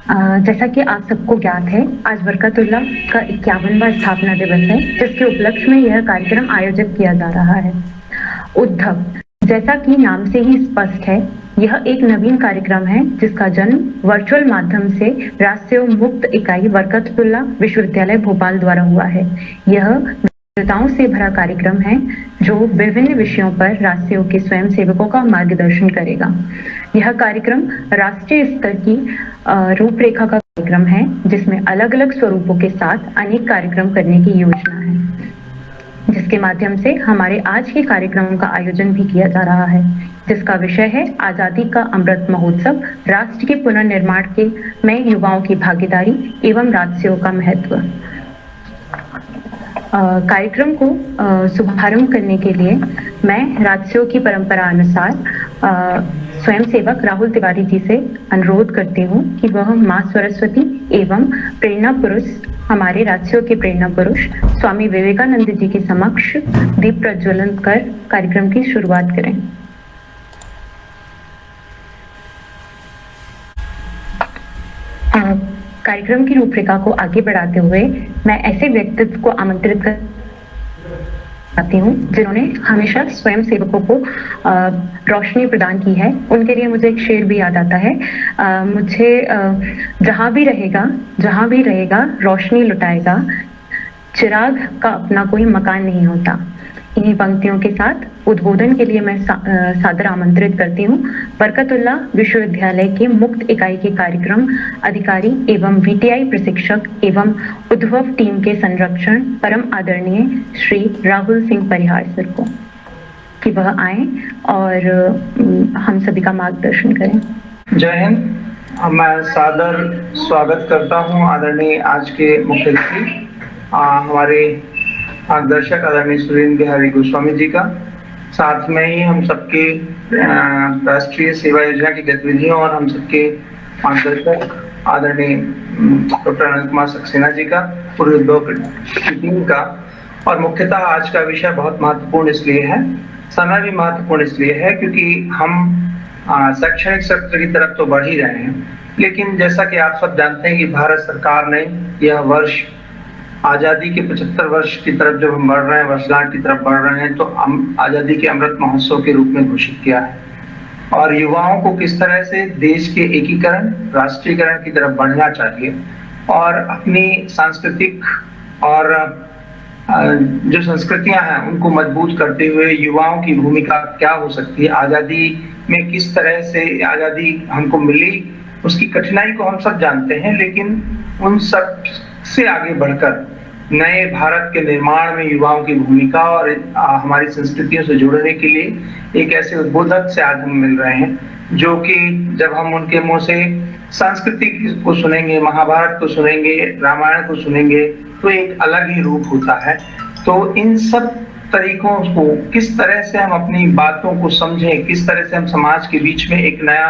जैसा कि आप सबको ज्ञात है, आज बरकतुल्लाह का 51वां स्थापना दिवस है, जिसके उपलक्ष्य में यह कार्यक्रम आयोजित किया जा रहा है। उद्धव, जैसा कि नाम से ही स्पष्ट है, यह एक नवीन कार्यक्रम है जिसका जन्म वर्चुअल माध्यम से राष्ट्रीय मुक्त इकाई बरकतुल्लाह विश्वविद्यालय भोपाल द्वारा हुआ है। यह विविधताओं से भरा कार्यक्रम है जो विभिन्न विषयों पर राष्ट्रीय के स्वयं सेवकों का मार्गदर्शन करेगा। यह कार्यक्रम राष्ट्रीय स्तर की रूपरेखा का कार्यक्रम है जिसमें अलग अलग स्वरूपों के साथ अनेक कार्यक्रम करने की योजना है, जिसके माध्यम से हमारे आज के कार्यक्रम का आयोजन भी किया जा रहा है, जिसका विषय है आजादी का अमृत महोत्सव, राष्ट्र के पुनर्निर्माण के में युवाओं की भागीदारी एवं राजसेवा का महत्व। कार्यक्रम को शुभारंभ करने के लिए मैं राजसेवा की परंपरा अनुसार स्वयंसेवक राहुल तिवारी जी से अनुरोध करती हूँ कि वह माँ सरस्वती एवं प्रेरणा पुरुष, हमारे राजसेवा के प्रेरणा पुरुष स्वामी विवेकानंद जी के समक्ष दीप प्रज्वलन कर कार्यक्रम की शुरुआत करें। कार्यक्रम की रूपरेखा को आगे बढ़ाते हुए मैं ऐसे व्यक्तित्व को आमंत्रित करती हूँ जिन्होंने हमेशा स्वयं सेवकों को रोशनी प्रदान की है। उनके लिए मुझे एक शेर भी याद आता है, मुझे जहाँ भी रहेगा रोशनी लुटाएगा, चिराग का अपना कोई मकान नहीं होता। इन्हीं पंक्तियों के साथ उद्बोधन के लिए मैं सादर आमंत्रित करती हूँ बरकतुल्लाह विश्वविद्यालय के मुक्त इकाई के कार्यक्रम अधिकारी एवं VTI प्रशिक्षक एवं उद्भव टीम के संरक्षण परम आदरणीय श्री राहुल सिंह परिहार सर को, कि वह आए और हम सभी का मार्गदर्शन करें। जय हिंद। मैं सादर स्वागत करता हूँ आदरणीय आज के मुख्य अतिथि हमारे मार्गदर्शक आदरणीय सुरेंद्र बिहारी गोस्वामी जी का, साथ में ही हम सबके राष्ट्रीय सेवा योजना की गतिविधियों और हम सबके मार्गदर्शक आदरणीय डॉक्टर अनंत कुमार सक्सेना जी का, पूर्व उद्योग की टीम का। और मुख्यतः आज का विषय बहुत महत्वपूर्ण इसलिए है, समय भी महत्वपूर्ण इसलिए है क्योंकि हम शैक्षणिक सत्र की तरफ तो बढ़ ही रहे हैं, लेकिन जैसा कि आप सब जानते हैं कि भारत सरकार ने यह वर्ष आजादी के 75 वर्ष की तरफ जब हम बढ़ रहे हैं, वर्षगांठ की तरफ बढ़ रहे हैं, तो हम आजादी के अमृत महोत्सव के रूप में घोषित किया है और युवाओं को किस तरह से देश के एकीकरण, राष्ट्रीयकरण की तरफ बढ़ना चाहिए और अपनी सांस्कृतिक और जो संस्कृतियां हैं उनको मजबूत करते हुए युवाओं की भूमिका क्या हो सकती है, आजादी में किस तरह से आजादी हमको मिली, उसकी कठिनाई को हम सब जानते हैं, लेकिन उन सब से आगे बढ़कर नए भारत के निर्माण में युवाओं की भूमिका और हमारी संस्कृतियों से जुड़ने के लिए एक ऐसे उद्बोधक से आज हम मिल रहे हैं जो कि जब हम उनके मुंह से संस्कृति को सुनेंगे, महाभारत को सुनेंगे, रामायण को सुनेंगे, तो एक अलग ही रूप होता है। तो इन सब तरीकों को किस तरह से हम अपनी बातों को समझें, किस तरह से हम समाज के बीच में एक नया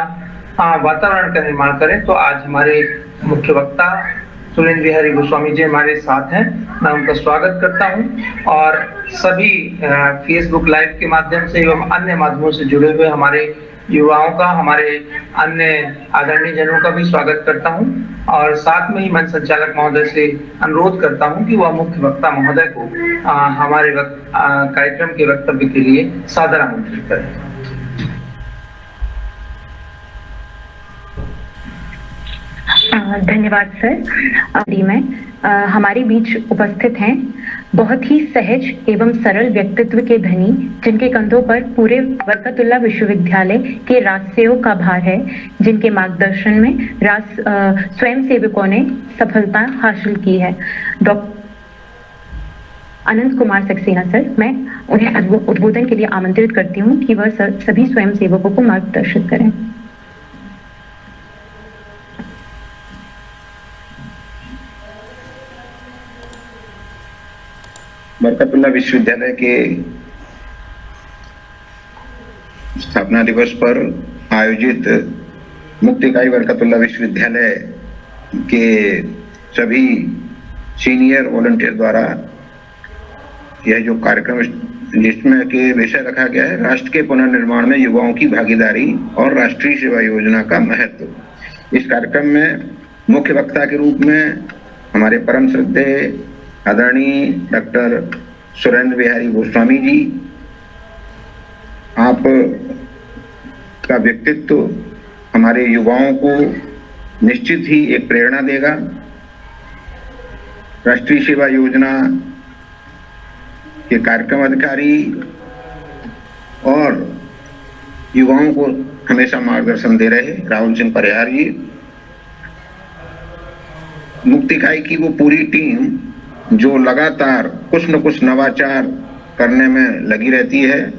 वातावरण का निर्माण करें, तो आज हमारे मुख्य वक्ता सुरेंद्र बिहारी गोस्वामी जी हमारे साथ हैं। मैं उनका स्वागत करता हूं और सभी फेसबुक लाइव के माध्यम से एवं अन्य माध्यमों से जुड़े हुए हमारे युवाओं का, हमारे अन्य आदरणीय जनों का भी स्वागत करता हूं और साथ में ही मंच संचालक महोदय से अनुरोध करता हूं कि वह मुख्य वक्ता महोदय को हमारे कार्यक्रम के वक्तव्य के लिए सादर आमंत्रित करें। धन्यवाद सर। में हमारे बीच उपस्थित हैं बहुत ही सहज एवं सरल व्यक्तित्व के धनी, जिनके कंधों पर पूरे बरकतुल्लाह विश्वविद्यालय के राजसेवा का भार है, जिनके मार्गदर्शन में स्वयं सेवकों ने सफलता हासिल की है। डॉक्टर अनंत कुमार सक्सेना सर, मैं उन्हें उद्बोधन के लिए आमंत्रित करती हूँ कि वह सभी स्वयं सेवकों को मार्गदर्शित करें। बरकतुल्लाह विश्वविद्यालय के स्थापना दिवस पर आयोजित मुक्त इकाई बरकतुल्लाह विश्वविद्यालय के सभी सीनियर वॉलंटियर द्वारा यह जो कार्यक्रम जिसमें के विषय रखा गया है राष्ट्र के पुनर्निर्माण में युवाओं की भागीदारी और राष्ट्रीय सेवा योजना का महत्व। इस कार्यक्रम में मुख्य वक्ता के रूप में हमारे परम श्रद्धेय आदरणीय डॉक्टर सुरेंद्र बिहारी गोस्वामी जी, आप का व्यक्तित्व हमारे युवाओं को निश्चित ही एक प्रेरणा देगा। राष्ट्रीय सेवा योजना के कार्यक्रम अधिकारी और युवाओं को हमेशा मार्गदर्शन दे रहे राहुल सिंह परिहार जी, मुक्ति इकाई की वो पूरी टीम जो लगातार कुछ न कुछ नवाचार करने में लगी रहती है,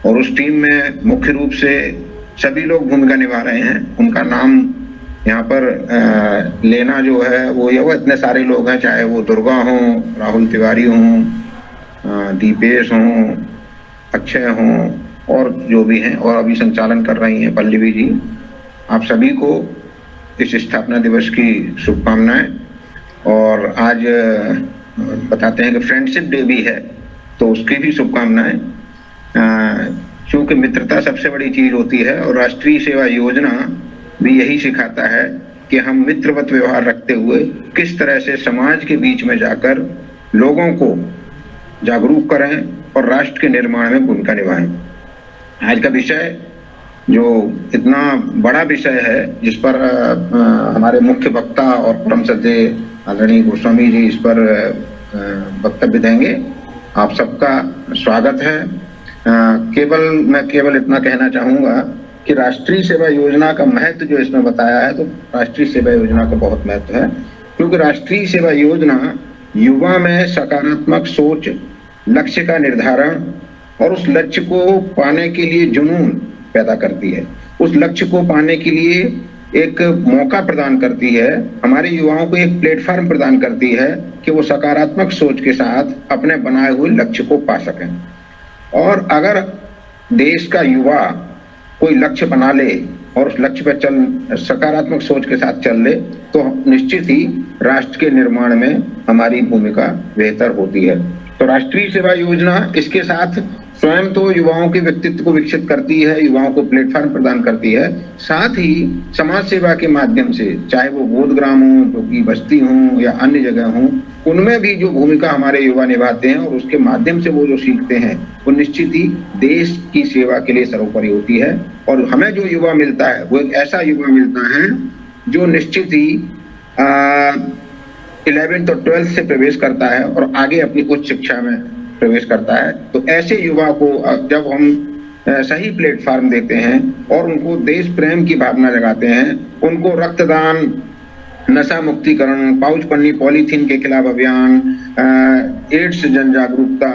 और उस टीम में मुख्य रूप से सभी लोग भूमिका निभा रहे हैं। उनका नाम यहाँ पर लेना जो है वो इतने सारे लोग हैं, चाहे वो दुर्गा हों, राहुल तिवारी हों, दीपेश हों, अक्षय हों, और जो भी हैं, और अभी संचालन कर रही हैं पल्लवी जी। आप सभी को इस स्थापना दिवस की शुभकामनाएं। और आज बताते हैं कि फ्रेंडशिप डे भी है, तो उसकी भी शुभकामनाएं। क्योंकि मित्रता सबसे बड़ी चीज होती है, और राष्ट्रीय सेवा योजना भी यही सिखाता है कि हम मित्रवत व्यवहार रखते हुए किस तरह से समाज के बीच में जाकर लोगों को जागरूक करें और राष्ट्र के निर्माण में भूमिका निभाएं। आज का विषय जो इतना बड़ा विषय है, जिस पर हमारे मुख्य वक्ता और परम श्रद्धेय आदरणीय गोस्वामी जी इस पर वक्तव्य देंगे। आप सबका स्वागत है। मैं केवल इतना कहना चाहूंगा कि राष्ट्रीय सेवा योजना का महत्व जो इसमें बताया है, तो राष्ट्रीय सेवा योजना का बहुत महत्व है, क्योंकि राष्ट्रीय सेवा योजना युवा में सकारात्मक सोच, लक्ष्य का निर्धारण और उस लक्ष्य को पाने के लिए जुनून पैदा करती है। उस लक्ष्य को पाने के लिए एक मौका प्रदान करती है, हमारे युवाओं को एक प्लेटफॉर्म प्रदान करती है कि वो सकारात्मक सोच के साथ अपने बनाए हुए लक्ष्य को पा सकें। और अगर देश का युवा कोई लक्ष्य बना ले और उस लक्ष्य पर सकारात्मक सोच के साथ चल ले, तो निश्चित ही राष्ट्र के निर्माण में हमारी भूमिका बेहतर होती है। तो राष्ट्रीय सेवा योजना इसके साथ स्वयं तो युवाओं के व्यक्तित्व को विकसित करती है, युवाओं को प्लेटफॉर्म प्रदान करती है, साथ ही समाज सेवा के माध्यम से, चाहे वो बोधग्राम हो, जो कि बस्ती हो या अन्य जगह हो, उनमें भी जो भूमिका हमारे युवा निभाते हैं और उसके माध्यम से वो जो सीखते हैं, वो निश्चित ही देश की सेवा के लिए सर्वोपरि होती है। और हमें जो युवा मिलता है वो एक ऐसा युवा मिलता है जो निश्चित ही 11th और 12th से प्रवेश करता है और आगे अपनी उच्च शिक्षा में प्रवेश करता है। तो ऐसे युवा को जब हम सही प्लेटफॉर्म देते हैं और उनको देश प्रेम की भावना जगाते हैं, उनको रक्तदान, नशा मुक्तिकरण, पाउच पन्नी पॉलीथीन के खिलाफ अभियान, एड्स जन जागरूकता,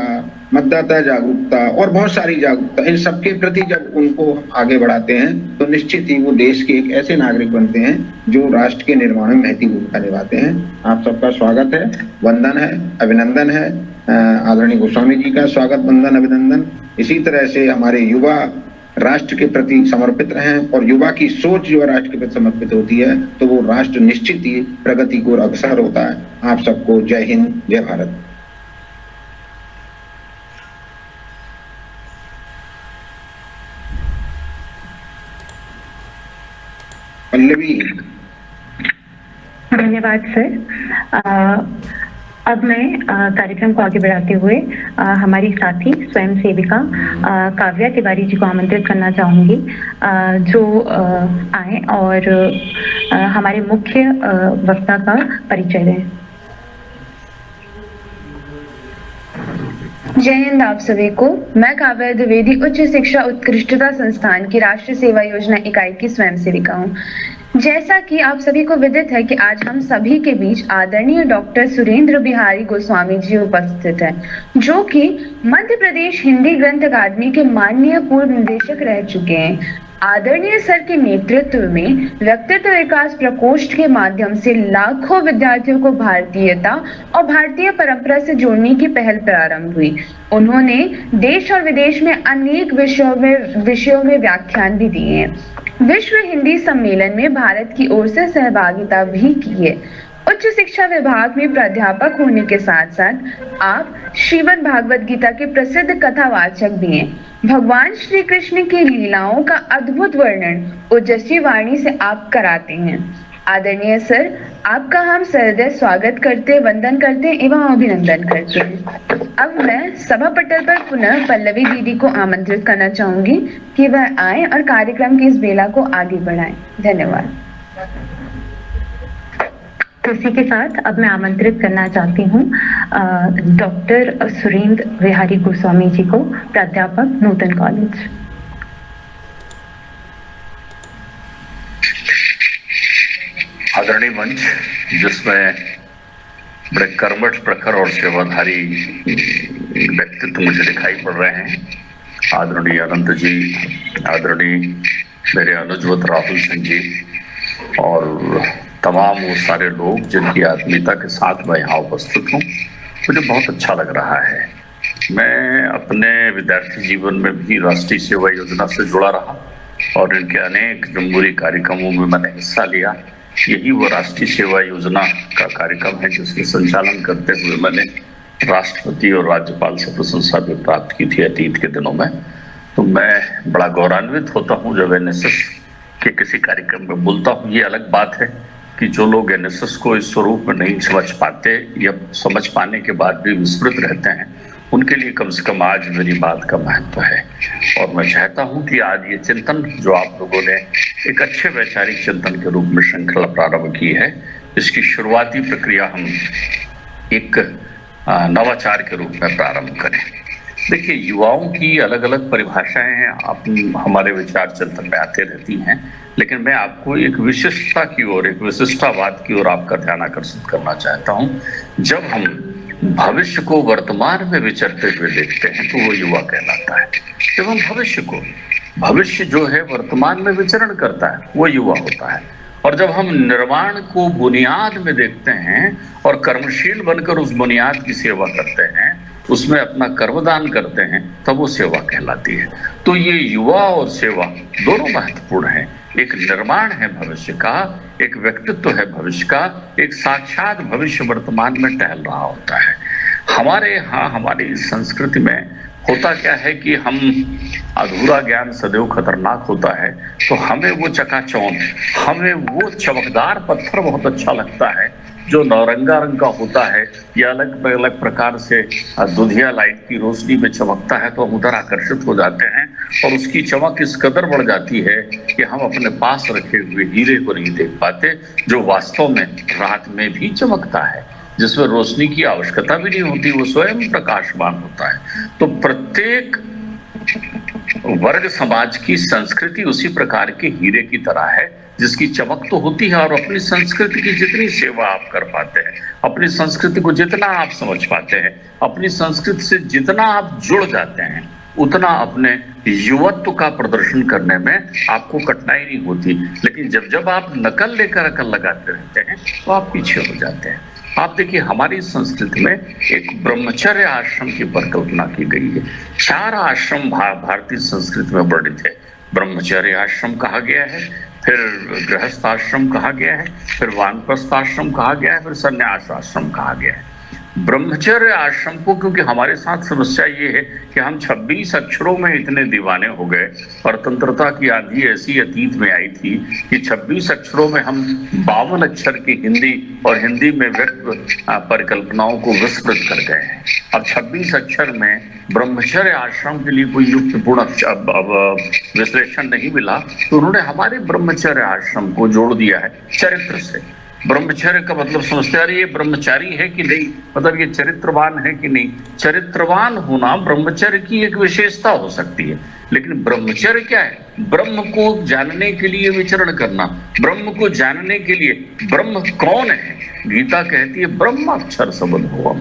मतदाता जागरूकता और बहुत सारी जागरूकता, इन सबके प्रति जब उनको आगे बढ़ाते हैं, तो निश्चित ही वो देश के एक ऐसे नागरिक बनते हैं जो राष्ट्र के निर्माण में महती भूमिका निभाते हैं। आप सबका स्वागत है, वंदन है, अभिनंदन है। आदरणीय गोस्वामी जी का स्वागत, वंदन, अभिनंदन। इसी तरह से हमारे युवा राष्ट्र के प्रति समर्पित रहें, और युवा की सोच जो राष्ट्र के प्रति समर्पित होती है, तो वो राष्ट्र निश्चित ही प्रगति को अग्रसर होता है। आप सबको जय हिंद, जय भारत। पल्लवी। धन्यवाद सर। अब मैं कार्यक्रम को आगे बढ़ाते हुए हमारी साथी स्वयं सेविका काव्या तिवारी जी को आमंत्रित करना चाहूंगी, जो आए और हमारे मुख्य वक्ता का परिचय दें। जय हिंद आप सभी को। मैं काव्या द्विवेदी उच्च शिक्षा उत्कृष्टता संस्थान की राष्ट्रीय सेवा योजना इकाई की स्वयं सेविका हूँ। जैसा कि आप सभी को विदित है कि आज हम सभी के बीच आदरणीय डॉक्टर सुरेंद्र बिहारी गोस्वामी जी उपस्थित हैं, जो कि मध्य प्रदेश हिंदी ग्रंथ अकादमी के माननीय पूर्व निदेशक रह चुके हैं। आदरणीय सर के नेतृत्व में व्यक्तित्व विकास प्रकोष्ठ के माध्यम से लाखों विद्यार्थियों को भारतीयता और भारतीय परंपरा से जोड़ने की पहल प्रारंभ हुई। उन्होंने देश और विदेश में अनेक विषयों में व्याख्यान भी दिए हैं। विश्व हिंदी सम्मेलन में भारत की ओर से सहभागिता भी की है। उच्च शिक्षा विभाग में प्राध्यापक होने के साथ साथ आप श्रीमद् भागवत गीता के प्रसिद्ध कथावाचक भी हैं। भगवान श्री कृष्ण की लीलाओं का अद्भुत वर्णन ओजस्वी वाणी से आप कराते हैं। आदरणीय सर, आपका हम सहृदय स्वागत करते, वंदन करते एवं अभिनंदन करते हैं। अब मैं सभा पटल पर पुनः पल्लवी दीदी को आमंत्रित करना चाहूंगी कि वह आए और कार्यक्रम की इस बेला को आगे बढ़ाएं। धन्यवाद। तो इसी के साथ अब मैं आमंत्रित करना चाहती हूँ डॉक्टर सुरेंद्र बिहारी गोस्वामी जी को, प्राध्यापक नूतन कॉलेज। आदरणीय मंच, जिसमें बड़े कर्मठ, प्रखर और सेवाधारी व्यक्तित्व मुझे दिखाई पड़ रहे हैं। आदरणीय अनंत जी, आदरणीय मेरे अनुजवत राहुल सिंह जी और तमाम वो सारे लोग जिनकी आत्मीयता के साथ मैं यहाँ उपस्थित हूँ, मुझे बहुत अच्छा लग रहा है। मैं अपने विद्यार्थी जीवन में भी राष्ट्रीय सेवा योजना से जुड़ा रहा और इनके अनेक जमहूरी कार्यक्रमों में मैंने हिस्सा लिया। यही वो राष्ट्रीय सेवा योजना का कार्यक्रम है जिसके संचालन करते हुए मैंने राष्ट्रपति और राज्यपाल से प्रशंसा भी प्राप्त की थी अतीत के दिनों में। तो मैं बड़ा गौरवान्वित होता हूँ जब एनएसएस के किसी कार्यक्रम में बोलता हूँ। ये अलग बात है कि जो लोग एनएसएस को इस स्वरूप में नहीं समझ पाते या समझ पाने के बाद भी विस्मृत रहते हैं, उनके लिए कम से कम आज मेरी बात का महत्व है। और मैं चाहता हूं कि आज ये चिंतन जो आप लोगों ने एक अच्छे वैचारिक चिंतन के रूप में श्रृंखला प्रारंभ की है, इसकी शुरुआती प्रक्रिया हम एक नवाचार के रूप में प्रारंभ करें। देखिए, युवाओं की अलग अलग परिभाषाएं हैं, आप हमारे विचार चिंतन में आते रहती हैं, लेकिन मैं आपको एक विशिष्टता की ओर, एक विशिष्टावाद की ओर आपका ध्यान आकर्षित करना चाहता हूं। जब हम भविष्य को वर्तमान में विचरते हुए देखते हैं तो वो युवा कहलाता है। जब हम भविष्य जो है वर्तमान में विचरण करता है वो युवा होता है। और जब हम निर्माण को बुनियाद में देखते हैं और कर्मशील बनकर उस बुनियाद की सेवा करते हैं, उसमें अपना कर्मदान करते हैं, तब वो सेवा कहलाती है। तो ये युवा और सेवा दोनों महत्वपूर्ण हैं। एक निर्माण है भविष्य का, एक व्यक्तित्व है भविष्य का, एक साक्षात भविष्य वर्तमान में टहल रहा होता है। हमारे यहाँ हमारी संस्कृति में होता क्या है कि हम अधूरा ज्ञान सदैव खतरनाक होता है, तो हमें वो चकाचौंध, हमें वो चमकदार पत्थर बहुत अच्छा लगता है जो नौरंगा रंग का होता है या अलग अलग प्रकार से दुधिया लाइट की रोशनी में चमकता है, तो हम उधर आकर्षित हो जाते हैं और उसकी चमक इस कदर बढ़ जाती है कि हम अपने पास रखे हुए हीरे को नहीं देख पाते, जो वास्तव में रात में भी चमकता है, जिसमें रोशनी की आवश्यकता भी नहीं होती, वो स्वयं प्रकाशमान होता है। तो प्रत्येक वर्ग समाज की संस्कृति उसी प्रकार के हीरे की तरह है जिसकी चमक तो होती है। और अपनी संस्कृति की जितनी सेवा आप कर पाते हैं, अपनी संस्कृति को जितना आप समझ पाते हैं, अपनी संस्कृति से जितना आप जुड़ जाते हैं, उतना अपने युवत्व का प्रदर्शन करने में आपको कठिनाई नहीं होती। लेकिन जब जब आप नकल लेकर अकल लगाते रहते हैं तो आप पीछे हो जाते हैं। आप देखिए, हमारी संस्कृति में एक ब्रह्मचर्य आश्रम की परिकल्पना की गई है। 4 आश्रम भारतीय संस्कृति में वर्णित है। ब्रह्मचर्य आश्रम कहा गया है, फिर गृहस्थ आश्रम कहा गया है, फिर वानप्रस्थ आश्रम कहा गया है, फिर संन्यास आश्रम कहा गया है। ब्रह्मचर्य आश्रम को, क्योंकि हमारे साथ समस्या ये है कि हम 26 अक्षरों में इतने दीवाने हो गए, स्वतंत्रता की आंधी ऐसी अतीत में आई थी कि 26 अक्षरों में हम 52 अक्षर की हिंदी और हिंदी में व्यक्त परिकल्पनाओं को विस्तृत कर गए हैं। अब 26 अक्षर में ब्रह्मचर्य आश्रम के लिए कोई युक्तिपूर्ण विश्लेषण नहीं मिला, तो उन्होंने हमारे ब्रह्मचर्य आश्रम को जोड़ दिया है चरित्र से। ब्रह्मचर्य का मतलब समझते आ रही है, ब्रह्मचारी है कि नहीं, मतलब ये चरित्रवान है कि नहीं। चरित्रवान होना ब्रह्मचर्य की एक विशेषता हो सकती है, लेकिन ब्रह्मचर्य क्या है? ब्रह्म को जानने के लिए विचरण करना, ब्रह्म को जानने के लिए। ब्रह्म कौन है? गीता कहती है ब्रह्माक्षर शब्द हो।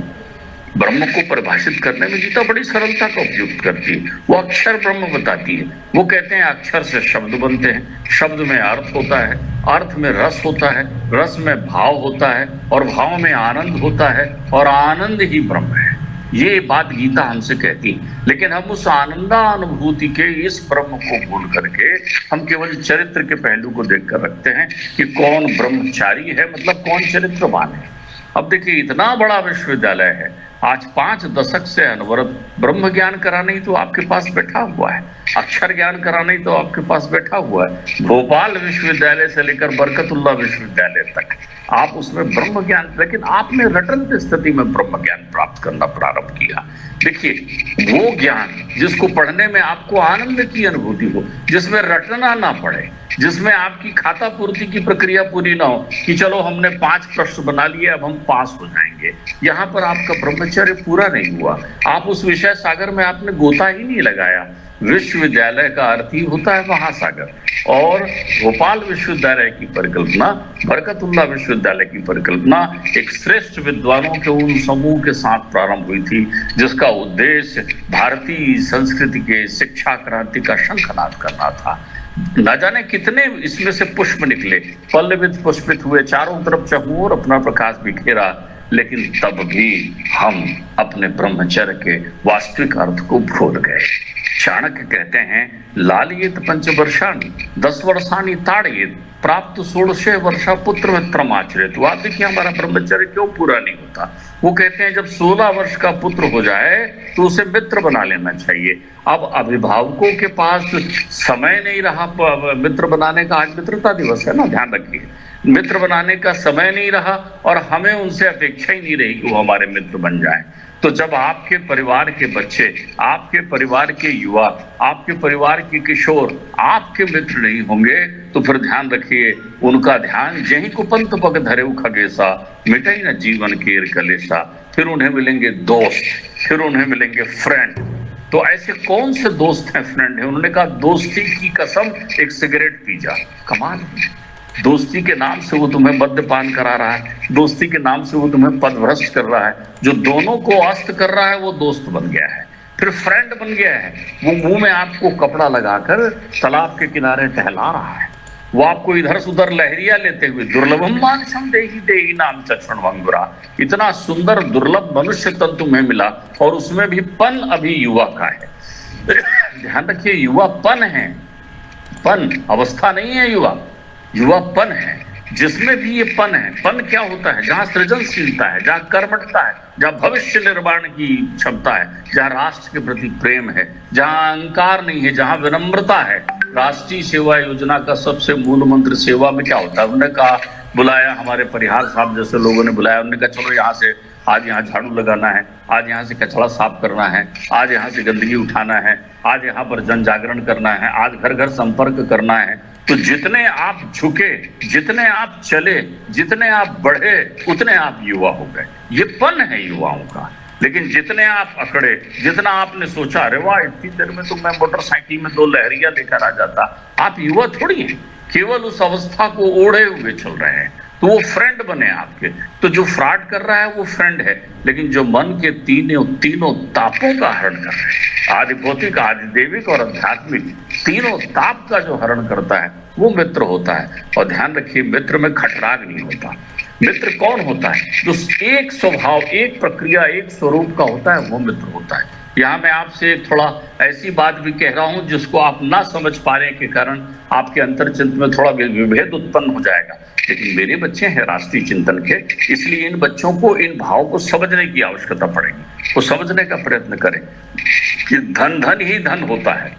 ब्रह्म को परिभाषित करने में गीता बड़ी सरलता का उपयोग करती है। वो अक्षर ब्रह्म बताती है। वो कहते हैं अक्षर से शब्द बनते हैं, शब्द में अर्थ होता है, अर्थ में रस होता है, रस में भाव होता है, और भाव में आनंद होता है, और आनंद ही ब्रह्म है। ये बात गीता हमसे कहती है। लेकिन हम उस आनंदानुभूति के इस ब्रह्म को भूल करके हम केवल चरित्र के पहलू को देखकर रखते हैं कि कौन ब्रह्मचारी है, मतलब कौन चरित्रवान है। अब देखिए, इतना बड़ा विश्वविद्यालय है, आज 5 दशक से अनवरत ब्रह्म ज्ञान कराना ही तो आपके पास बैठा हुआ है, अक्षर ज्ञान कराना ही तो आपके पास बैठा हुआ है। भोपाल विश्वविद्यालय से लेकर बरकतुल्लाह विश्वविद्यालय तक आप उसमें ब्रह्म ज्ञान, लेकिन आपने रटंत स्थिति में ब्रह्म ज्ञान प्राप्त करना प्रारंभ किया। देखिए, वो ज्ञान जिसको पढ़ने में आपको आनंद की अनुभूति हो, जिसमें रटना ना पड़े, जिसमें आपकी खाता पूर्ति की प्रक्रिया पूरी ना हो कि चलो हमने 5 प्रश्न बना लिए अब हम पास हो जाएंगे। यहाँ पर आपका ब्रह्मचर्य पूरा नहीं हुआ, आप उस विषय सागर में आपने गोता ही नहीं लगाया। विश्वविद्यालय का अर्थ ही होता है महासागर, और भोपाल विश्वविद्यालय की परिकल्पना, बरकतुल्लाह विश्वविद्यालय की परिकल्पना एक श्रेष्ठ विद्वानों के उन समूह के साथ प्रारंभ हुई थी जिसका उद्देश्य भारतीय संस्कृति के शिक्षा क्रांति का शंखनाद करना था। न जाने कितने इसमें से पुष्प निकले, पल्लवित पुष्पित हुए, चारों तरफ चहुओर अपना प्रकाश बिखेरा, लेकिन तब भी हम अपने ब्रह्मचर्य के वास्तविक अर्थ को भूल गए। चाणक्य कहते हैं, लालियत पंचवर्षाणि 10 वर्षाणि ताड़येत प्राप्त 16 वर्षा पुत्र मित्रम आचरेत। तो आप देखिए हमारा ब्रह्मचर्य क्यों पूरा नहीं होता। वो कहते हैं जब 16 वर्ष का पुत्र हो जाए तो उसे मित्र बना लेना चाहिए। अब अभिभावकों के पास समय नहीं रहा मित्र बनाने का, आज मित्रता दिवस है ना, ध्यान रखिए, मित्र बनाने का समय नहीं रहा और हमें उनसे अपेक्षा ही नहीं रही कि वो हमारे मित्र बन जाएं। तो जब आपके परिवार के बच्चे, आपके परिवार के युवा, आपके परिवार के किशोर आपके मित्र नहीं होंगे तो फिर ध्यान रखिए उनका ध्यान जहीं कुपंत पग धरे खगेसा मिटे न जीवन केर कलेसा। फिर उन्हें मिलेंगे दोस्त, फिर उन्हें मिलेंगे फ्रेंड। तो ऐसे कौन से दोस्त हैं, फ्रेंड है? उन्होंने कहा दोस्ती की कसम एक सिगरेट पी जा। कमाल, दोस्ती के नाम से वो तुम्हें मद्यपान करा रहा है, दोस्ती के नाम से वो तुम्हें पदभ्रष्ट कर रहा है। जो दोनों को अस्त कर रहा है वो दोस्त बन गया है। फिर फ्रेंड बन गया है, वो मुंह में आपको कपड़ा लगाकर तालाब के किनारे टहला रहा है, वो आपको इधर से उधर लहरिया लेते हुए दुर्लभम मानसम देही देही नाम चक्षण वंगुरा, इतना सुंदर दुर्लभ मनुष्य तन तुम्हें मिला और उसमें भी पन अभी युवा का है। ध्यान रखिए, युवापन है, पन अवस्था नहीं है, युवापन है, जिसमें भी ये पन है। पन क्या होता है? जहां सृजनशीलता है, जहां कर्मठता है, जहां भविष्य निर्माण की क्षमता है, जहां राष्ट्र के प्रति प्रेम है, जहां अहंकार नहीं है, जहां विनम्रता है। राष्ट्रीय सेवा योजना का सबसे मूल मंत्र सेवा में क्या होता है? उन्होंने कहा, बुलाया हमारे परिहार साहब जैसे लोगों ने बुलाया, उन्होंने कहा चलो यहाँ से आज यहाँ झाड़ू लगाना है, आज यहाँ से कचरा साफ करना है, आज यहाँ से गंदगी उठाना है, आज यहाँ पर जन जागरण करना है, आज घर घर संपर्क करना है। तो जितने आप झुके, जितने आप चले, जितने आप बढ़े, उतने आप युवा हो गए। ये पन है युवाओं का। लेकिन जितने आप अकड़े, जितना आपने सोचा अरे वाह इतनी देर में तो मैं मोटरसाइकिल में 2 लहरिया लेकर आ जाता, आप युवा थोड़ी हैं, केवल उस अवस्था को ओढ़े हुए चल रहे हैं। तो वो फ्रेंड बने आपके। तो जो फ्रॉड कर रहा है वो फ्रेंड है, लेकिन जो मन के तीनों तापों का हरण कर रहे हैं, आदि भौतिक, आदि देविक और आध्यात्मिक तीनों ताप का जो हरण करता है वो मित्र होता है। और ध्यान रखिए, मित्र में खटराग नहीं होता। मित्र कौन होता है? जो एक स्वभाव, एक प्रक्रिया, एक स्वरूप का होता है वो मित्र होता है। यहाँ मैं आपसे थोड़ा ऐसी बात भी कह रहा हूँ जिसको आप ना समझ पाने के कारण आपके अंतरचिंतन में थोड़ा विभेद उत्पन्न हो जाएगा, लेकिन मेरे बच्चे हैं राष्ट्रीय चिंतन के, इसलिए इन बच्चों को इन भाव को समझने की आवश्यकता पड़ेगी। वो समझने का प्रयत्न करें कि धन धन ही धन होता है,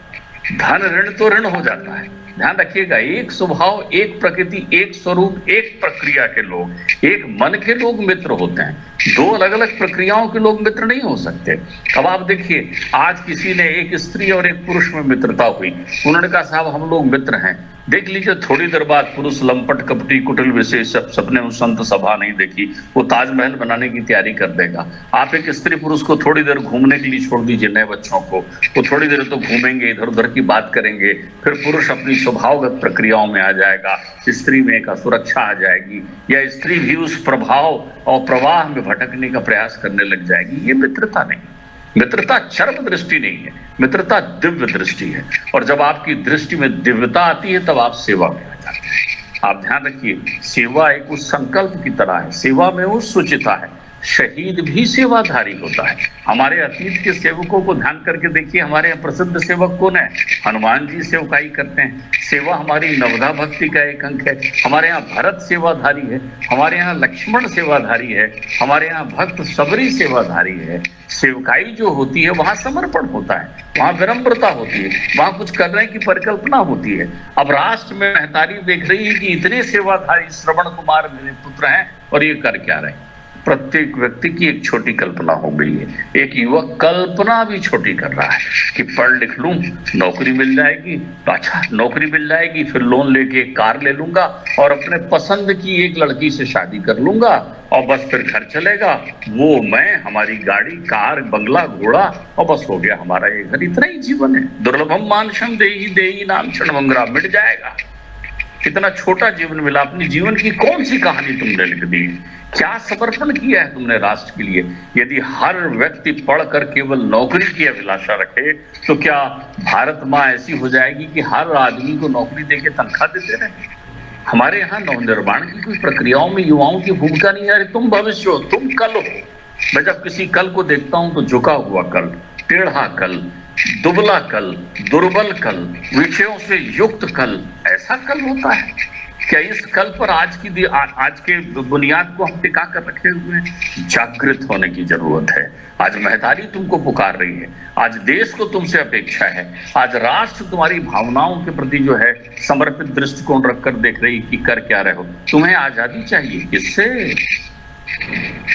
धन ऋण तो ऋण हो जाता है। ध्यान रखिएगा, एक स्वभाव, एक प्रकृति, एक स्वरूप, एक प्रक्रिया के लोग, एक मन के लोग मित्र होते हैं। 2 अलग अलग प्रक्रियाओं के लोग मित्र नहीं हो सकते। अब आप देखिए, आज किसी ने एक स्त्री और एक पुरुष में मित्रता हुई, उन्होंने कहा साहब हम लोग मित्र हैं। देख लीजिए, थोड़ी देर बाद पुरुष लंपट, कपटी, कुटिल विशेष सबने उस संत सभा नहीं देखी, वो ताजमहल बनाने की तैयारी कर देगा। आप एक स्त्री पुरुष को थोड़ी देर घूमने के लिए छोड़ दीजिए, नए बच्चों को, वो थोड़ी देर तो घूमेंगे, इधर उधर की बात करेंगे, फिर पुरुष अपनी स्वभावगत प्रक्रियाओं में आ जाएगा, स्त्री में एक असुरक्षा आ जाएगी, या स्त्री भी उस प्रभाव और प्रवाह में भटकने का प्रयास करने लग जाएगी। ये मित्रता नहीं, मित्रता चरम दृष्टि नहीं है, मित्रता दिव्य दृष्टि है। और जब आपकी दृष्टि में दिव्यता आती है तब आप सेवा में आ जाते हैं। आप ध्यान रखिए, सेवा एक उस संकल्प की तरह है, सेवा में उस सुचिता है, शहीद भी सेवाधारी होता है। हमारे अतीत के सेवकों को ध्यान करके देखिए, हमारे यहाँ प्रसिद्ध सेवक कौन है? हनुमान जी सेवकाई करते हैं। सेवा हमारी नवधा भक्ति का एक अंक है। हमारे यहाँ भरत सेवाधारी है, हमारे यहाँ लक्ष्मण सेवाधारी है, हमारे यहाँ भक्त सबरी सेवाधारी है। सेवकाई जो होती है वहां समर्पण होता है, वहां विनम्रता होती है, वहां कुछ करने की परिकल्पना होती है। अब राष्ट्र में महतारी देख रही है कि इतने सेवाधारी श्रवण कुमार मेरे पुत्र हैं और ये कर क्या रहे। प्रत्येक व्यक्ति की एक छोटी कल्पना हो गई है। एक युवक कल्पना भी छोटी कर रहा है कि पढ़ लिख लूं, नौकरी मिल जाएगी, तो अच्छा नौकरी मिल जाएगी, फिर लोन लेके एक कार ले लूंगा और अपने पसंद की एक लड़की से शादी कर लूंगा और बस फिर घर चलेगा, वो मैं, हमारी गाड़ी, कार, बंगला, घोड़ा और बस हो गया हमारा ये घर। इतना ही जीवन है। दुर्लभम मानुषम देहि देहि नाम क्षणभंगुरा, मिट जाएगा। कितना छोटा जीवन मिला। अपनी जीवन की कौन सी कहानी तुमने लिख दी? क्या समर्पण किया है तुमने राष्ट्र के लिए? यदि हर व्यक्ति पढ़कर केवल नौकरी की अभिलाषा रखे तो क्या भारत माँ ऐसी हो जाएगी कि हर आदमी को नौकरी देके तनख्वाह देते रहे? हमारे यहाँ नवनिर्माण की कोई प्रक्रियाओं में युवाओं की भूमिका नहीं है। तुम भविष्य हो, तुम कल हो। मैं जब किसी कल को देखता हूं तो झुका हुआ कल, टेढ़ा कल, दुबला कल, दुर्बल कल, विषयों से युक्त कल, ऐसा कल होता है क्या? इस कल पर आज के बुनियाद को हम टिका कर रखे हुए हैं। जागृत होने की जरूरत है। आज महतारी तुमको पुकार रही है, आज देश को तुमसे अपेक्षा है, आज राष्ट्र तुम्हारी भावनाओं के प्रति जो है समर्पित दृष्टिकोण रखकर देख रही कि कर क्या रहे हो। तुम्हें आजादी चाहिए, किससे?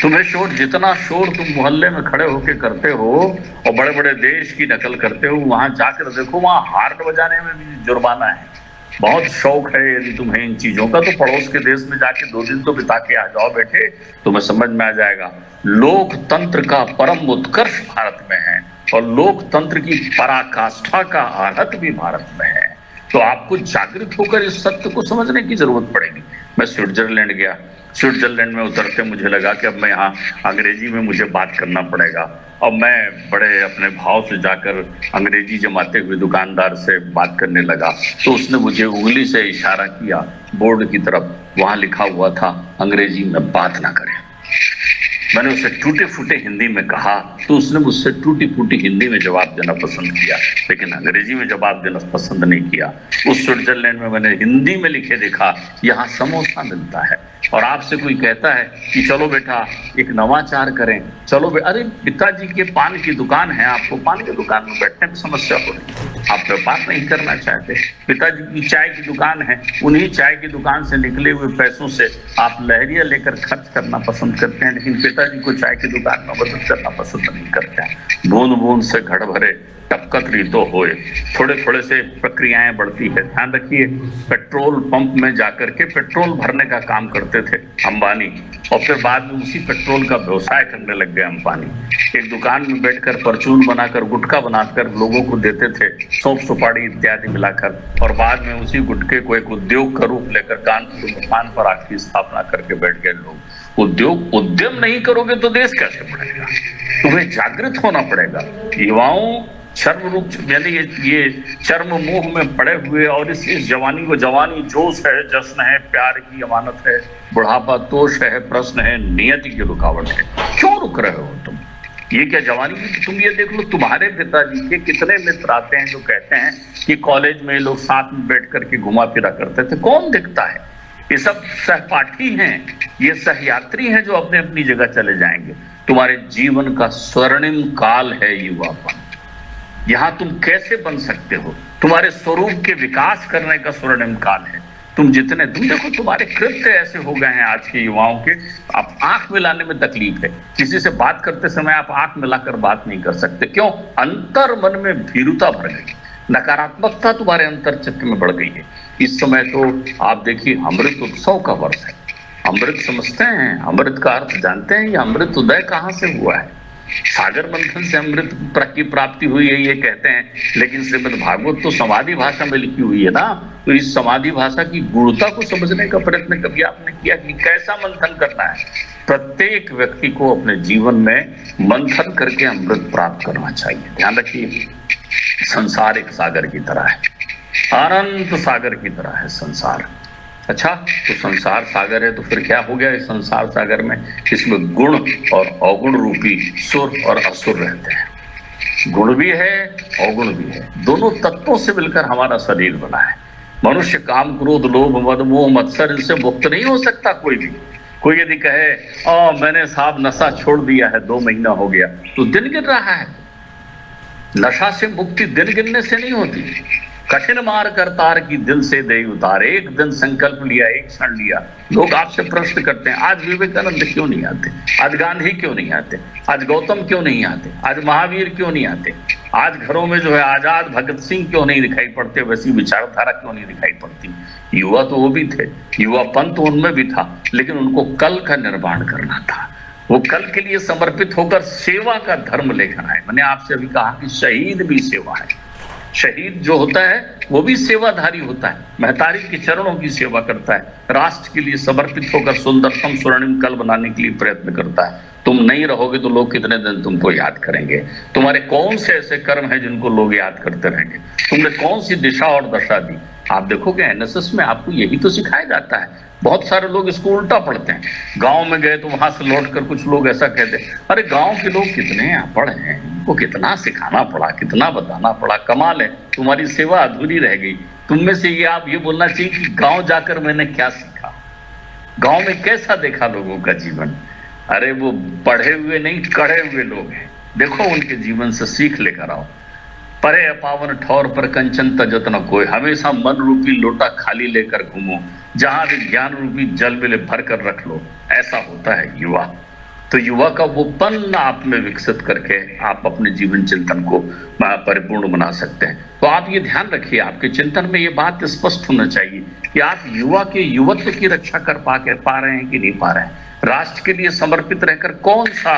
तुम्हें शोर, जितना शोर तुम मोहल्ले में खड़े होके करते हो और बड़े बड़े देश की नकल करते हो, वहां जाकर देखो, वहां हार्न बजाने में भी जुर्माना है। बहुत शौक है यदि तुम्हें इन चीजों का, तो पड़ोस के देश में जाके 2 दिन तो बिता के आ जाओ बेटे, तुम्हें समझ में आ जाएगा। लोकतंत्र का परम उत्कर्ष भारत में है और लोकतंत्र की पराकाष्ठा का आनंद भी भारत में है। तो आपको जागृत होकर इस सत्य को समझने की जरूरत पड़ेगी। मैं स्विट्जरलैंड गया, स्विट्जरलैंड में उतरते मुझे लगा कि अब मैं यहाँ अंग्रेजी में मुझे बात करना पड़ेगा और मैं बड़े अपने भाव से जाकर अंग्रेजी जमाते हुए दुकानदार से बात करने लगा। तो उसने मुझे उंगली से इशारा किया बोर्ड की तरफ, वहां लिखा हुआ था अंग्रेजी में बात ना करें। मैंने उसे टूटे फूटे हिंदी में कहा तो उसने मुझसे टूटी फूटी हिंदी में जवाब देना पसंद किया, लेकिन अंग्रेजी में जवाब देना पसंद नहीं किया। उस स्विट्जरलैंड में मैंने हिंदी में लिखे देखा, यहाँ समोसा मिलता है और आपसे कोई कहता है कि चलो बेटा एक नवाचार करें, चलो अरे पिताजी के पान की दुकान है, आपको पान की दुकान में बैठने में समस्या हो रही, आप व्यापार नहीं करना चाहते। पिताजी की चाय की दुकान है, उन्हीं चाय की दुकान से निकले हुए पैसों से आप लहरिया लेकर खर्च करना पसंद करते हैं, लेकिन पिताजी को चाय की दुकान में मदद करना पसंद नहीं करते हैं। बूंद बूंद से घड़ भरे टपकत रीतो होए, थोड़े थोड़े से प्रक्रियाएं बढ़ती है। ध्यान रखिए, पेट्रोल पंप में जाकर के पेट्रोल भरने का काम करते थे अंबानी और फिर बाद में उसी पेट्रोल का व्यवसाय करने लग गए अंबानी। एक दुकान में बैठकर परचून बनाकर, गुटखा बनाकर लोगों को देते थे, सौंफ सुपारी इत्यादि मिलाकर, और बाद में उसी गुटखे को एक उद्योग का रूप लेकर कानपुर दुकान पर आखिरी स्थापना करके बैठ गए लोग। उद्यम नहीं करोगे तो देश कैसे बढ़ेगा? तुम्हें जागृत होना पड़ेगा। युवाओं चर्म रूप यानी ये चर्म मोह में पड़े हुए और इस जवानी को, जवानी जोश है, जश्न है, प्यार की अमानत है, बुढ़ापा तोष है, प्रश्न है, नियति की रुकावट है। क्यों रुक रहे हो तुम? ये क्या जवानी की? तुम ये देख लो, तुम्हारे पिताजी के कितने मित्र आते हैं जो कहते हैं कि कॉलेज में लोग साथ में बैठ करके घुमा फिरा करते थे। कौन दिखता है? ये सब सहपाठी हैं, ये सहयात्री हैं जो अपने अपनी जगह चले जाएंगे। तुम्हारे जीवन का स्वर्णिम काल है युवापन। यहाँ तुम कैसे बन सकते हो? तुम्हारे स्वरूप के विकास करने का स्वर्णिम काल है। तुम देखो तुम्हारे कृत्य ऐसे हो गए हैं आज के युवाओं के, आप आंख मिलाने में तकलीफ है। किसी से बात करते समय आप आंख मिलाकर बात नहीं कर सकते। क्यों? अंतर मन में भीरुता भर गई, नकारात्मकता तुम्हारे अंतर चित्त में बढ़ गई है। इस समय तो आप देखिए अमृत उत्सव का वर्ष है। अमृत समझते हैं? अमृत का अर्थ जानते हैं? ये अमृत उदय कहाँ से हुआ है? सागर मंथन से अमृत की प्राप्ति हुई है ये कहते हैं, लेकिन श्रीमद् भागवत तो समाधि भाषा में लिखी हुई है ना। तो इस समाधि भाषा की गुणता को समझने का प्रयत्न कभी आपने किया कि कैसा मंथन करना है? प्रत्येक व्यक्ति को अपने जीवन में मंथन करके अमृत प्राप्त करना चाहिए। ध्यान रखिए, संसार एक सागर की तरह है, अनंत सागर की तरह है संसार। अच्छा, तो संसार सागर है तो फिर क्या हो गया इस संसार सागर में? इसमें गुण और अवगुण रूपी सुर और असुर रहते हैं। गुण भी है अवगुण भी है, दोनों तत्वों से मिलकर हमारा शरीर बना है। मनुष्य काम क्रोध लोभ मद मोह मत्सर इनसे मुक्त नहीं हो सकता कोई भी। कोई यदि कहे मैंने साहब नशा छोड़ दिया है 2 महीना हो गया, तो दिन गिन रहा है। नशा से मुक्ति दिन गिनने से नहीं होती। कठिन मार करतार की दिल से दे उतार, एक दिन संकल्प लिया, एक क्षण लिया। लोग आपसे प्रश्न करते हैं आज विवेकानंद क्यों नहीं आते, आज गांधी क्यों नहीं आते, आज गौतम क्यों नहीं आते, आज महावीर क्यों नहीं आते, आज घरों में जो है आजाद भगत सिंह क्यों नहीं दिखाई पड़ते, वैसी विचारधारा क्यों नहीं दिखाई पड़ती। युवा तो वो भी थे, युवापन तो उनमें भी था, लेकिन उनको कल का निर्माण करना था। वो कल के लिए समर्पित होकर सेवा का धर्म लेकर आए। मैंने आपसे अभी कहा कि शहीद भी सेवा है। शहीद जो होता है वो भी सेवाधारी होता है, महतारी के चरणों की सेवा करता है, राष्ट्र के लिए समर्पित होकर सुंदरतम स्वर्णिम कल बनाने के लिए प्रयत्न करता है। तुम नहीं रहोगे तो लोग कितने दिन तुमको याद करेंगे? तुम्हारे कौन से ऐसे कर्म हैं जिनको लोग याद करते रहेंगे? तुमने कौन सी दिशा और दशा दी? आप देखोगे एनएसएस में आपको यही तो सिखाया जाता है। बहुत सारे लोग इसको उल्टा पढ़ते हैं। गांव में गए तो वहां से लौटकर कुछ लोग ऐसा कहते हैं, अरे गांव के लोग कितने अनपढ़ हैं, इनको कितना सिखाना पड़ा, कितना बताना पड़ा, कमाल है, तुम्हारी सेवा अधूरी रह गई। तुम में से ये आप ये बोलना चाहिए कि गांव जाकर मैंने क्या सीखा, गांव में कैसा देखा लोगों का जीवन। अरे वो पढ़े हुए नहीं कढ़े हुए लोग हैं, देखो उनके जीवन से सीख लेकर आओ। परे अपावन ठौर पर कंचन तजत न कोई, हमेशा मन रूपी लोटा खाली लेकर घूमो, जहां भी ज्ञान रूपी जल मिले भर कर रख लो। ऐसा होता है युवा। तो युवा का वो पन आप में विकसित करके आप अपने जीवन चिंतन को परिपूर्ण बना सकते हैं। तो आप ये ध्यान रखिए, आपके चिंतन में ये बात स्पष्ट होना चाहिए कि आप युवा के युवत्व की रक्षा कर पा रहे हैं कि नहीं पा रहे हैं। राष्ट्र के लिए समर्पित रहकर कौन सा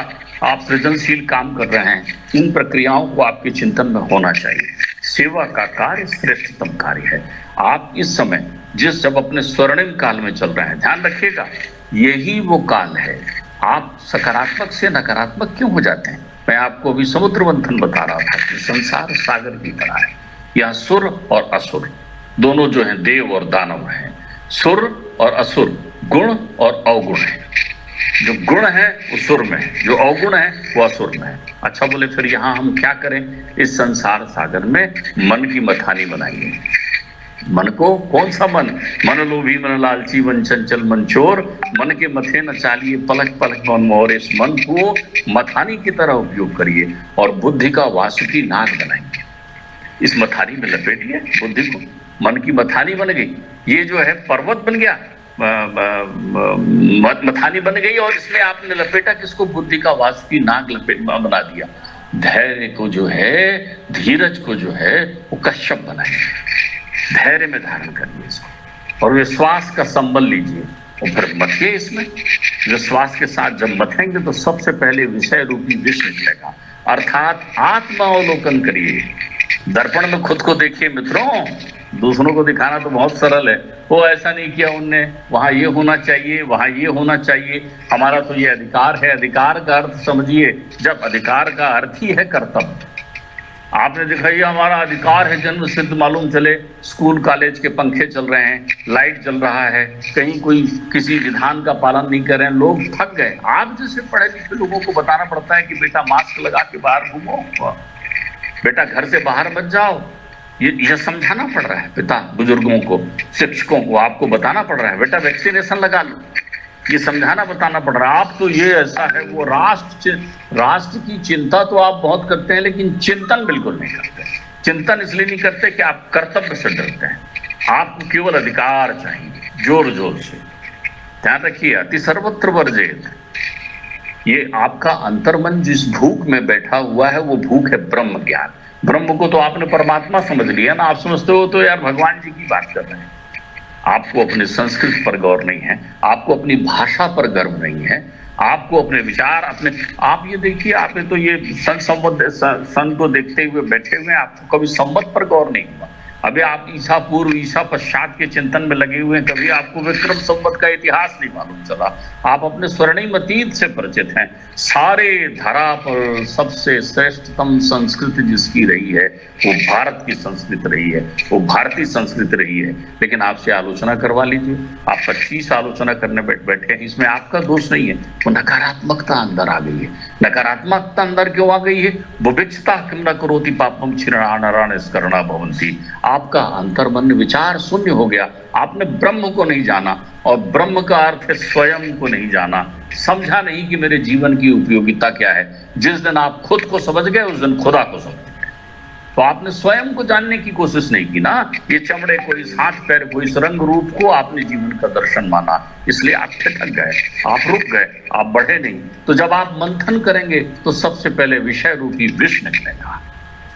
आप सृजनशील काम कर रहे हैं, इन प्रक्रियाओं को आपके चिंतन में होना चाहिए। सेवा का कार्य श्रेष्ठतम कार्य है। आप इस समय जब अपने स्वर्णिम काल में चल रहे हैं, ध्यान रखिएगा यही वो काल है। आप सकारात्मक से नकारात्मक क्यों हो जाते हैं? मैं आपको अभी समुद्र मंथन बता रहा था कि संसार सागर की तरह है। यहाँ सुर और असुर दोनों जो हैं, देव और दानव हैं। सुर और असुर, गुण और अवगुण है। जो गुण है वो सुर में है, जो अवगुण है वो असुर में है। अच्छा बोले फिर यहाँ हम क्या करें? इस संसार सागर में मन की मथानी बनाइए। मन को, कौन सा मन? मन लोभी मन लालची मन चंचल मन चोर, मन के मथे न चालिए पलक पलक मन मोर। इस मन को मथानी की तरह उपयोग करिए और बुद्धि का वासुकी नाग बनाइए। इस मथानी में लपेटिए बुद्धि को। मन की मथानी बन गई, ये जो है पर्वत बन गया, मथानी बन गई और इसमें आपने लपेटा किसको? बुद्धि का वासुकी नाग बना दिया। धैर्य को जो है, धीरज को जो है वो कश्यप बनाइए। धैर्य में धारण करिए इसको और विश्वास का संबल लीजिए और फिर मथिए इसमें। विश्वास के साथ जब मथेंगे तो सबसे पहले विषय रूपी विष निकलेगा, अर्थात आत्मावलोकन करिए। दर्पण में खुद को देखिए मित्रों। दूसरों को दिखाना तो बहुत सरल है, वो ऐसा नहीं किया उनने, वहां ये होना चाहिए, वहां ये होना चाहिए, हमारा तो ये अधिकार है। अधिकार का अर्थ समझिए, जब अधिकार का अर्थ ही है कर्तव्य। आपने देखा ये हमारा अधिकार है जन्म सिद्ध, मालूम चले स्कूल कॉलेज के पंखे चल रहे हैं, लाइट चल रहा है, कहीं कोई किसी विधान का पालन नहीं कर रहे हैं, लोग थक गए। आप जैसे पढ़े लिखे लोगों को बताना पड़ता है कि बेटा मास्क लगा के बाहर घूमो, बेटा घर से बाहर मत जाओ। ये समझाना पड़ रहा है पिता बुजुर्गों को, शिक्षकों को, आपको बताना पड़ रहा है बेटा वैक्सीनेशन लगा लो। ये समझाना बताना पड़ रहा है। आप तो ये ऐसा है वो राष्ट्र की चिंता तो आप बहुत करते हैं, लेकिन चिंतन बिल्कुल नहीं करते। चिंतन इसलिए नहीं करते कि आप कर्तव्य से डरते हैं। आपको केवल अधिकार चाहिए जोर जोर से। ध्यान रखिए, अति सर्वत्र वर्जित। ये आपका अंतर्मन जिस भूख में बैठा हुआ है वो भूख है ब्रह्म ज्ञान। ब्रह्म को तो आपने परमात्मा समझ लिया ना। आप समझते हो तो यार भगवान जी की बात कर रहे हैं। आपको अपने संस्कृत पर गौर नहीं है, आपको अपनी भाषा पर गर्व नहीं है, आपको अपने विचार आप ये देखिए, आपने तो ये सन को देखते हुए बैठे हुए, आपको कभी संवत पर गौर नहीं हुआ। अभी आप ईसा पूर्व ईसा पश्चात के चिंतन में लगे हुए हैं, कभी आपको विक्रम संवत का इतिहास नहीं मालूम चला। आप अपने स्वर्णिम अतीत से परिचित हैं। सारे धरा पर सबसे श्रेष्ठतम संस्कृति जिसकी रही है वो भारत की संस्कृति रही है, वो भारतीय संस्कृति रही है। लेकिन आपसे आलोचना करवा लीजिए, आप 25 आलोचना करने बैठे हैं, इसमें आपका दोष नहीं है, वो नकारात्मकता अंदर आ गई है। नकारात्मकता अंदर क्यों आ गई है? बुभिक्षता किम न करोति पापम क्षीणानारायण स्करणा भवन्ति। आपका अंतर्मन विचार शून्य हो गया, आपने ब्रह्म को नहीं जाना, और ब्रह्म का अर्थ है स्वयं को नहीं जाना, समझा नहीं कि मेरे जीवन की उपयोगिता क्या है। जिस दिन आप खुद को समझ गए उस दिन खुदा को समझ गए। तो आपने स्वयं को जानने की कोशिश नहीं की ना, ये चमड़े को, इस हाथ पैर को, इस रंग रूप को आपने जीवन का दर्शन माना, इसलिए आप ठिठक गए, आप रुक गए, आप बढ़े नहीं। तो जब आप मंथन करेंगे तो सबसे पहले विषय रूपी विष निकलेगा,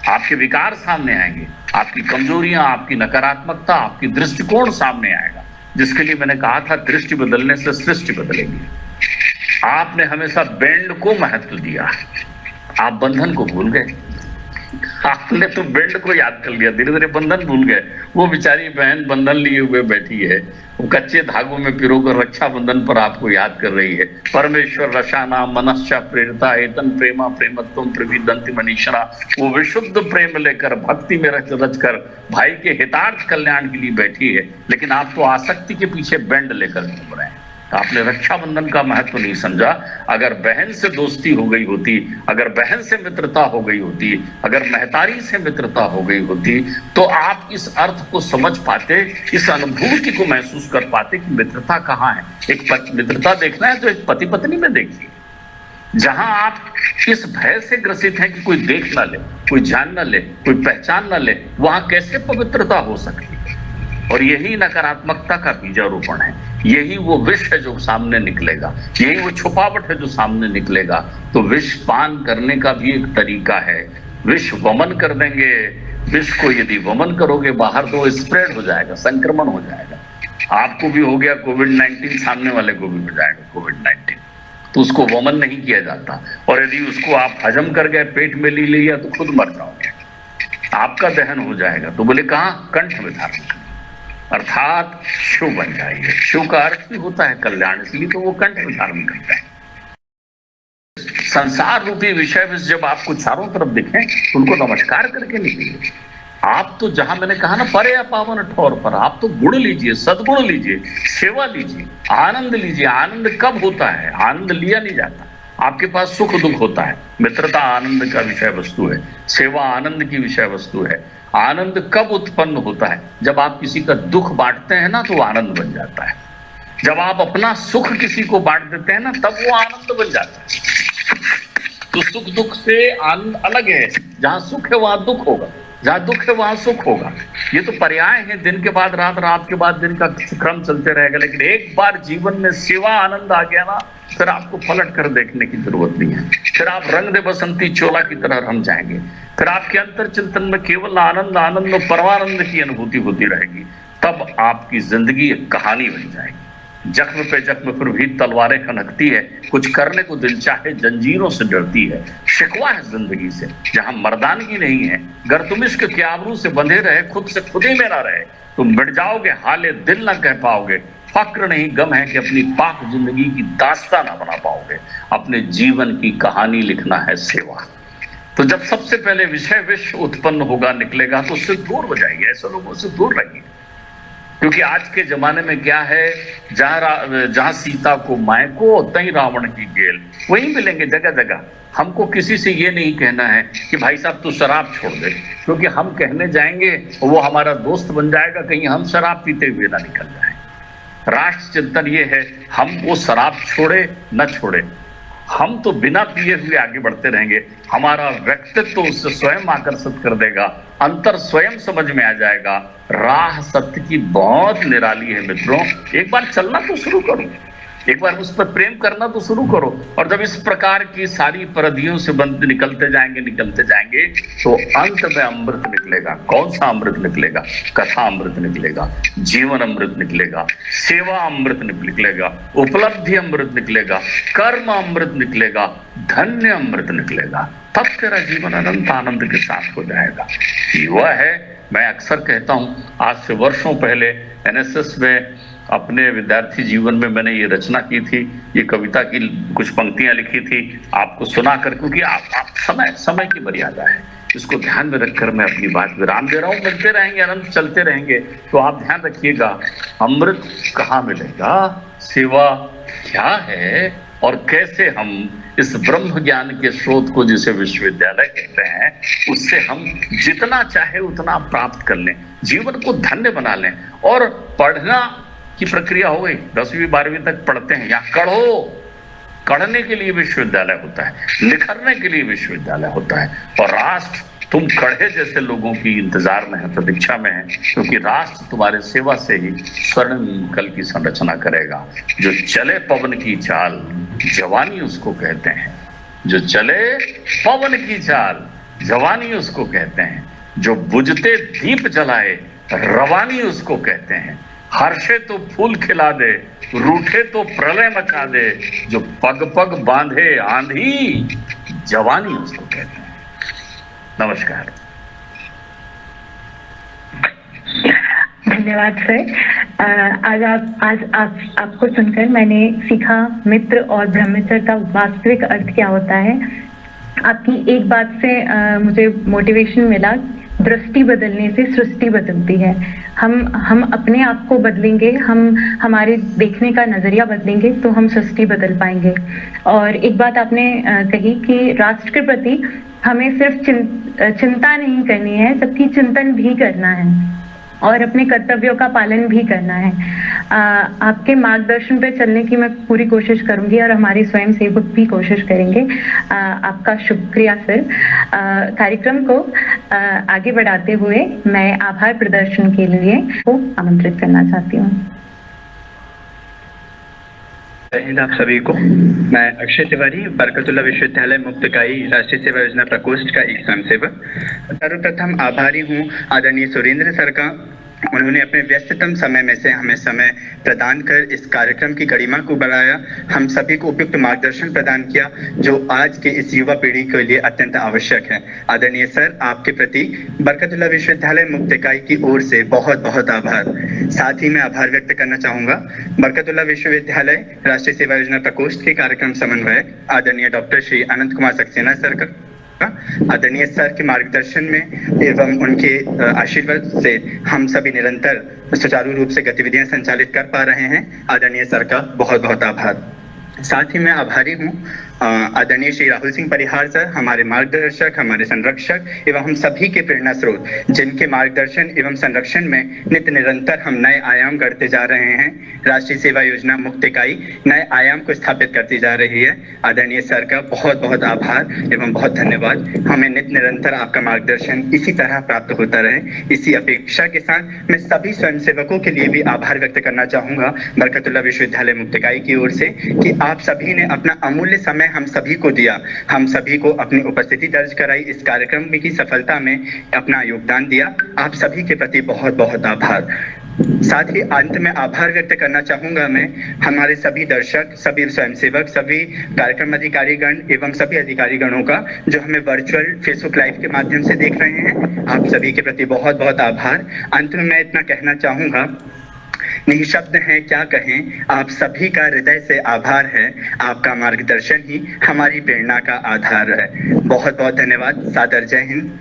आपके विकार सामने आएंगे, आपकी कमजोरियां, आपकी नकारात्मकता, आपकी दृष्टिकोण सामने आएगा, जिसके लिए मैंने कहा था दृष्टि बदलने से सृष्टि बदलेगी। आपने हमेशा बैंड को महत्व दिया, आप बंधन को भूल गए। आपने तो बैंड को याद कर लिया, धीरे धीरे बंधन भूल गए। वो बेचारी बहन बंधन लिए हुए बैठी है, वो कच्चे धागों में पिरोकर रक्षा बंधन पर आपको याद कर रही है। परमेश्वर रसाना मनस्या प्रेरिता एतन प्रेमा प्रेमत्वम प्रविदंति मनीषरा। वो विशुद्ध प्रेम लेकर भक्ति में रच कर भाई के हितार्थ कल्याण के लिए बैठी है, लेकिन आप तो आसक्ति के पीछे बैंड लेकर घूम रहे हैं। आपने रक्षाबंधन का महत्व नहीं समझा। अगर बहन से दोस्ती हो गई होती, अगर बहन से मित्रता हो गई होती, अगर महतारी से मित्रता हो गई होती, तो आप इस अर्थ को समझ पाते, इस अनुभूति को महसूस कर पाते कि मित्रता कहाँ है। एक मित्रता देखना है तो एक पति पत्नी में देखिए। जहां आप इस भय से ग्रसित हैं कि कोई देख ना ले, कोई जान ना ले, कोई पहचान ना ले, वहां कैसे पवित्रता हो सकती है? और यही नकारात्मकता का बीजारोपण है, यही वो विष है जो सामने निकलेगा, यही वो छुपावट है जो सामने निकलेगा। तो विष पान करने का भी एक तरीका है। विष वमन कर देंगे, विष को यदि वमन करोगे बाहर तो स्प्रेड हो जाएगा, संक्रमण हो जाएगा। आपको भी हो गया कोविड-19, सामने वाले को भी हो जाएगा कोविड-19। तो उसको वमन नहीं किया जाता, और यदि उसको आप हजम कर गए, पेट में ले लिया, तो खुद मर जाओगे, आपका दहन हो जाएगा। तो बोले कहाँ? कंठ में धारण, अर्थात शिव बन जाइए। शिव का अर्थ ही होता है कल्याण, इसलिए तो वो कंठ में धारण करता है। संसार रूपी विषय में जब आपको चारों तरफ दिखें तो उनको नमस्कार करके निकलिए। आप तो, जहां मैंने कहा ना, परे अपावन ठौर पर, आप तो गुण लीजिए, सद्गुण लीजिए, सेवा लीजिए, आनंद लीजिए। आनंद कब होता है? आनंद लिया नहीं जाता, आपके पास सुख दुख होता है। मित्रता आनंद का विषय वस्तु है, सेवा आनंद की विषय वस्तु है। आनंद कब उत्पन्न होता है? जब आप किसी का दुख बांटते हैं ना, तो आनंद बन जाता है। जब आप अपना सुख किसी को बांट देते हैं ना, तब वो आनंद बन जाता है। तो सुख दुख से आनंद अलग है। जहां सुख है वहां दुख होगा, जहां दुख है वहां सुख होगा। ये तो पर्याय है, दिन के बाद रात, रात के बाद दिन का क्रम चलते रहेगा। लेकिन एक बार जीवन में सेवा आनंद आ गया ना, फिर आपको पलट कर देखने की जरूरत नहीं है। फिर आप रंग दे बसंती चोला की तरह रम जाएंगे। फिर आपके अंतर चिंतन में केवल आनंद, आनंद और परमानंद की अनुभूति होती रहेगी। तब आपकी जिंदगी एक कहानी बन जाएगी। जख्म पे जख्म फिर भी तलवारें खनकती है, कुछ करने को दिल चाहे जंजीरों से डरती है। शिकवा है जिंदगी से, जहां मर्दानगी नहीं है। अगर तुम इश्क के आबरू से बंधे रहे, खुद से खुद ही में ना रहे, तुम मिट जाओगे, हाले दिल ना कह पाओगे। फक्र नहीं, गम है कि अपनी पाक जिंदगी की दास्तां ना बना पाओगे। अपने जीवन की कहानी लिखना है सेवा। तो जब सबसे पहले विषय विष उत्पन्न होगा, निकलेगा, तो उससे दूर हो जाइए, ऐसे लोगों से दूर रहिए। क्योंकि आज के जमाने में क्या है, जहां सीता को मायको तहीं रावण की गेल, वही मिलेंगे जगह जगह। हमको किसी से ये नहीं कहना है कि भाई साहब तू शराब छोड़ दे, क्योंकि हम कहने जाएंगे वो हमारा दोस्त बन जाएगा, कहीं हम शराब पीते हुए ना निकल जाए। राष्ट्र चिंतन ये है, हम वो शराब छोड़े न छोड़े, हम तो बिना पिए हुए आगे बढ़ते रहेंगे। हमारा व्यक्तित्व उससे स्वयं आकर्षित कर देगा, अंतर स्वयं समझ में आ जाएगा। राह सत्य की बहुत निराली है मित्रों। एक बार चलना तो शुरू करो, एक बार उस पर प्रेम करना तो शुरू करो। और जब इस प्रकार की सारी परिधियों से बंद निकलते जाएंगे तो अंत में अमृत निकलेगा। कौन सा अमृत निकलेगा? कथा अमृत निकलेगा, जीवन अमृत निकलेगा, सेवा अमृत निकलेगा, उपलब्धि अमृत निकलेगा, कर्म अमृत निकलेगा, धन्य अमृत निकलेगा। तब तेरा जीवन अनंत आनंद के साथ हो जाएगा। वह है मैं अक्सर कहता हूं, आज से वर्षों पहले एनएसएस में अपने विद्यार्थी जीवन में मैंने ये रचना की थी, ये कविता की कुछ पंक्तियां लिखी थी, आपको सुनाकर, क्योंकि आप समय की मर्यादा है, इसको ध्यान में रखकर मैं अपनी बात विराम दे रहा हूं। मिलते रहेंगे, अनंत चलते रहेंगे, तो आप ध्यान रखिएगा, अमृत कहाँ मिलेगा, सेवा क्या है और कैसे हम इस ब्रह्म ज्ञान के स्रोत को, जिसे विश्वविद्यालय कहते हैं, उससे हम जितना चाहे उतना प्राप्त कर लें, जीवन को धन्य बना लें। और पढ़ना की प्रक्रिया हो गई, 10वीं 12वीं तक पढ़ते हैं, या कढ़ने के लिए विश्वविद्यालय होता है, निखरने के लिए विश्वविद्यालय होता है। और राष्ट्र तुम कढ़े जैसे लोगों की इंतजार में है, प्रतीक्षा में है, क्योंकि राष्ट्र तुम्हारे सेवा से ही स्वर्णिम कल की संरचना करेगा। जो चले पवन की चाल, जवानी उसको कहते हैं। जो चले पवन की चाल, जवानी उसको कहते हैं। जो बुझते दीप जलाए, रवानी उसको कहते हैं। हर्षे तो फूल खिला दे, रूठे तो प्रलय मचा दे। जो पग पग बांधे आंधी, जवानी उसको कहते हैं। नमस्कार। धन्यवाद सर। आज आपको सुनकर मैंने सीखा मित्र और ब्रह्मचर्य का वास्तविक अर्थ क्या होता है। आपकी एक बात से मुझे मोटिवेशन मिला, दृष्टि बदलने से सृष्टि बदलती है। हम अपने आप को बदलेंगे, हम हमारे देखने का नजरिया बदलेंगे तो हम सृष्टि बदल पाएंगे। और एक बात आपने कही कि राष्ट्र के प्रति हमें सिर्फ चिंता नहीं करनी है, सबकी चिंतन भी करना है और अपने कर्तव्यों का पालन भी करना है। आपके मार्गदर्शन पे चलने की मैं पूरी कोशिश करूंगी और हमारे स्वयं सेवक भी कोशिश करेंगे। आपका शुक्रिया सर। कार्यक्रम को आगे बढ़ाते हुए मैं आभार प्रदर्शन के लिए को आमंत्रित करना चाहती हूँ। जय हिंद आप सभी को। मैं अक्षय तिवारी, बरकतुल्लाह विश्वविद्यालय मुक्त इकाई राष्ट्रीय सेवा योजना प्रकोष्ठ का एक स्वयंसेवक। सर्वप्रथम आभारी हूँ आदरणीय सुरेंद्र सर का, उन्होंने अपने व्यस्ततम समय में से हमें समय प्रदान कर इस कार्यक्रम की गरिमा को बढ़ाया, हम सभी को उपयुक्त मार्गदर्शन प्रदान किया जो आज के इस युवा पीढ़ी के लिए अत्यंत आवश्यक है। आदरणीय सर, आपके प्रति बरकतुल्लाह विश्वविद्यालय मुक्त इकाई की ओर से बहुत बहुत आभार। साथ ही मैं आभार व्यक्त करना चाहूंगा बरकतुल्लाह विश्वविद्यालय राष्ट्रीय सेवा योजना प्रकोष्ठ के कार्यक्रम समन्वयक आदरणीय डॉक्टर श्री अनंत कुमार सक्सेना सर का। आदरणीय सर के मार्गदर्शन में एवं उनके आशीर्वाद से हम सभी निरंतर सुचारू रूप से गतिविधियां संचालित कर पा रहे हैं। आदरणीय सर का बहुत बहुत आभार। साथ ही मैं आभारी हूँ आदरणीय श्री राहुल सिंह परिहार सर, हमारे मार्गदर्शक, हमारे संरक्षक एवं हम सभी के प्रेरणा स्रोत, जिनके मार्गदर्शन एवं संरक्षण में नित्य निरंतर हम नए आयाम गढ़ते जा रहे हैं। राष्ट्रीय सेवा योजना मुक्त इकाई नए आयाम को स्थापित करती जा रही है। आदरणीय सर का बहुत बहुत आभार एवं बहुत धन्यवाद। हमें नित्य निरंतर आपका मार्गदर्शन इसी तरह प्राप्त होता रहे, इसी अपेक्षा के साथ मैं सभी स्वयंसेवकों के लिए भी आभार व्यक्त करना चाहूंगा बरकतुल्लाह विश्वविद्यालय मुक्त इकाई की ओर से कि आप सभी ने अपना अमूल्य समय हम सभी को दिया, हम सभी को अपनी उपस्थिति दर्ज कराई, इस कार्यक्रम की सफलता में अपना योगदान दिया। आप सभी के प्रति बहुत बहुत आभार। साथ ही अंत में आभार व्यक्त करना चाहूंगा मैं हमारे सभी दर्शक, सभी स्वयंसेवक, सभी कार्यक्रम अधिकारीगण एवं सभी अधिकारीगणों का जो हमें वर्चुअल फेसबुक लाइव के माध्यम से देख रहे हैं। आप सभी के प्रति बहुत बहुत आभार। अंत में मैं इतना कहना चाहूंगा, निःशब्द हैं क्या कहें, आप सभी का हृदय से आभार है। आपका मार्गदर्शन ही हमारी प्रेरणा का आधार है। बहुत बहुत धन्यवाद। सादर जय हिंद।